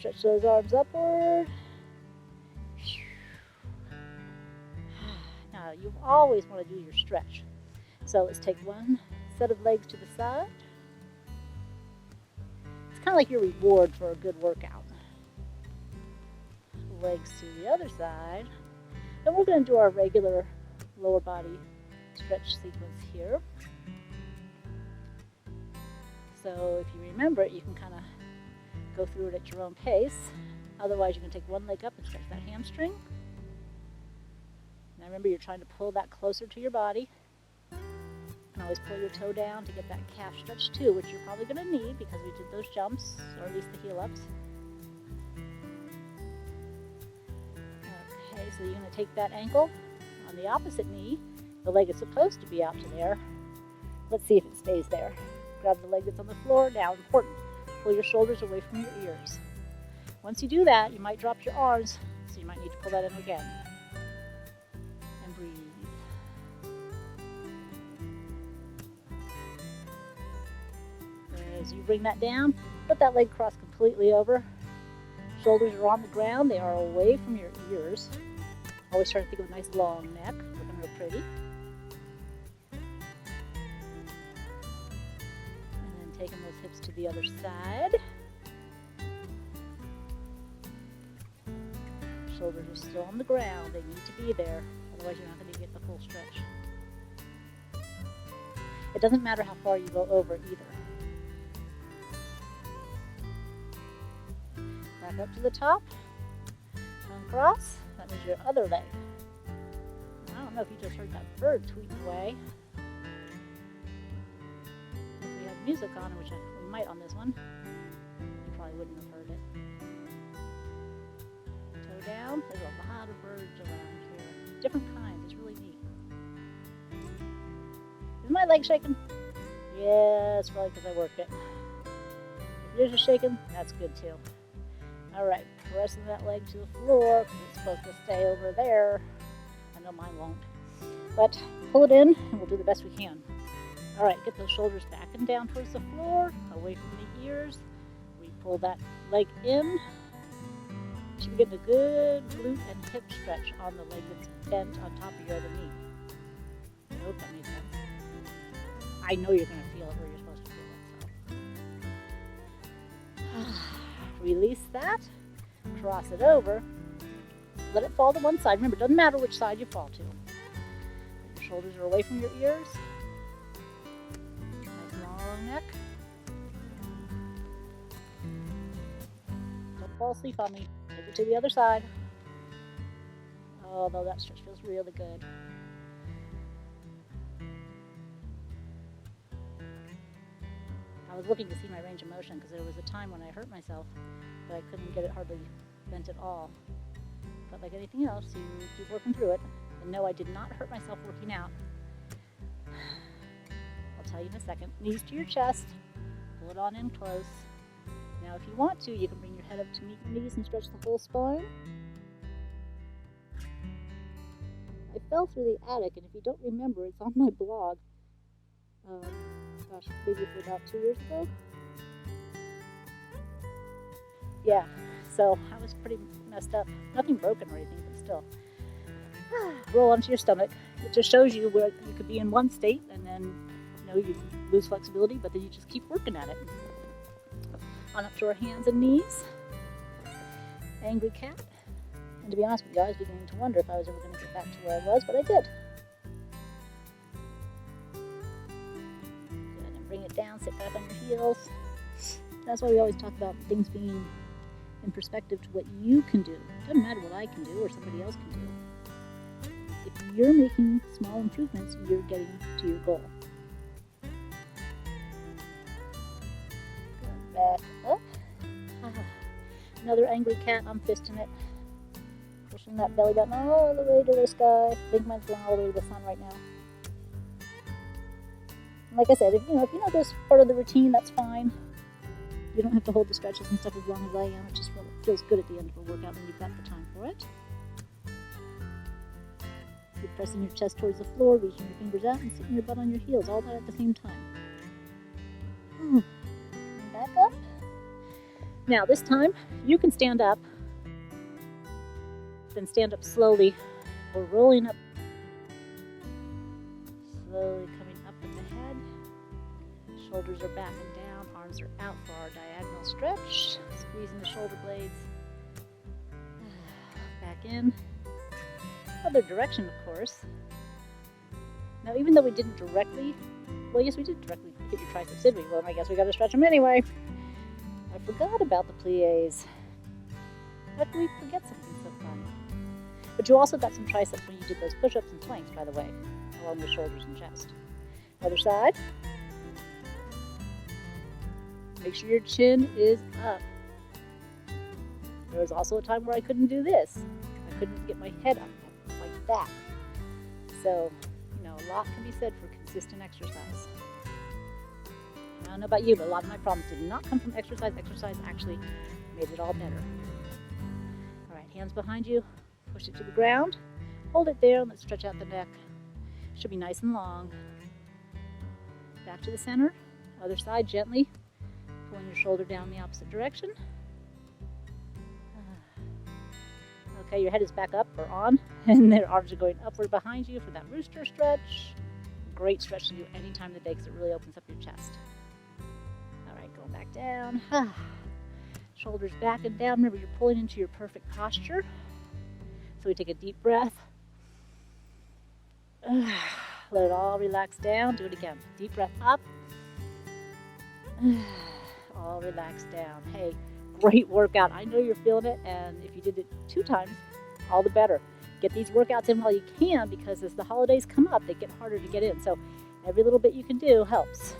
Stretch those arms upward. Now, you always want to do your stretch. So let's take one set of legs to the side. It's kind of like your reward for a good workout. Legs to the other side. Then we're going to do our regular lower body stretch sequence here. So if you remember it, you can kind of go through it at your own pace. Otherwise, you can take one leg up and stretch that hamstring. Now remember, you're trying to pull that closer to your body. You can always pull your toe down to get that calf stretch too, which you're probably going to need because we did those jumps, or at least the heel ups. Okay, so you're going to take that ankle on the opposite knee. The leg is supposed to be out to there. Let's see if it stays there. Grab the leg that's on the floor. Now, important, pull your shoulders away from your ears. Once you do that, you might drop your arms, so you might need to pull that in again. And breathe. As you bring that down, let that leg cross completely over. Shoulders are on the ground. They are away from your ears. Always try to think of a nice long neck, looking real pretty. Taking those hips to the other side. Shoulders are still on the ground. They need to be there. Otherwise, you're not going to get the full stretch. It doesn't matter how far you go over either. Back up to the top. Uncross. That means your other leg. I don't know if you just heard that bird tweeting away. Music on, which we might on this one. You probably wouldn't have heard it. Toe down. There's a lot of birds around here. Different kinds. It's really neat. Is my leg shaking? Yeah, it's probably because I worked it. If yours is shaking, that's good too. Alright, pressing that leg to the floor because it's supposed to stay over there. I know mine won't. But pull it in and we'll do the best we can. Alright, get those shoulders back and down towards the floor, away from the ears. We pull that leg in. You should be getting a good glute and hip stretch on the leg that's bent on top of your other knee. I hope that makes sense. I know you're going to feel it where you're supposed to feel it. So. Release that. Cross it over. Let it fall to one side. Remember, it doesn't matter which side you fall to. Your shoulders are away from your ears. Neck. Don't fall asleep on me. Take it to the other side. Although that stretch feels really good. I was looking to see my range of motion because there was a time when I hurt myself, but I couldn't get it hardly bent at all. But like anything else, you keep working through it. And no, I did not hurt myself working out. I'll tell you in a second. Knees to your chest. Pull it on in close. Now if you want to, you can bring your head up to meet your knees and stretch the whole spine. I fell through the attic, and if you don't remember, it's on my blog. Maybe for about 2 years ago. Yeah, so I was pretty messed up. Nothing broken or anything, but still. Roll onto your stomach. It just shows you where you could be in one state, and then you lose flexibility, but then you just keep working at it. On up to our hands and knees. Angry cat. And to be honest with you, I was beginning to wonder if I was ever going to get back to where I was, but I did. Good, and bring it down, sit back on your heels. That's why we always talk about things being in perspective to what you can do. It doesn't matter what I can do or somebody else can do. If you're making small improvements, you're getting to your goal. Back up. Another angry cat. I'm fisting it. Pushing that belly button all the way to the sky. I think mine's going all the way to the sun right now. And like I said, if you know this part of the routine, that's fine. You don't have to hold the stretches and stuff as long as I am. It just feels good at the end of a workout when you've got the time for it. You're pressing your chest towards the floor, reaching your fingers out, and sitting your butt on your heels, all that at the same time. Back up. Now this time you can stand up, then stand up slowly. We're rolling up, slowly coming up with the head. Shoulders are back and down, arms are out for our diagonal stretch. Squeezing the shoulder blades. Back in. Other direction, of course. Now, even though we didn't directly, well, yes, we did directly hit your triceps, did we? Well, I guess we got to stretch them anyway. I forgot about the plies. How could we forget something so fun? But you also got some triceps when you did those push-ups and planks, by the way, along with shoulders and chest. Other side. Make sure your chin is up. There was also a time where I couldn't do this. I couldn't get my head up like that. So, you know, a lot can be said for consistent exercise. I don't know about you, but a lot of my problems did not come from exercise. Exercise actually made it all better. All right, hands behind you. Push it to the ground. Hold it there and let's stretch out the neck. Should be nice and long. Back to the center. Other side, gently. Pulling your shoulder down the opposite direction. Okay, your head is back up or on, and their arms are going upward behind you for that rooster stretch. Great stretch to do any time of the day because it really opens up your chest. All right, going back down. Shoulders back and down. Remember, you're pulling into your perfect posture. So we take a deep breath. Let it all relax down. Do it again. Deep breath up. All relax down. Hey, great workout. I know you're feeling it, and if you did it 2 times, all the better. Get these workouts in while you can, because as the holidays come up, they get harder to get in. So every little bit you can do helps.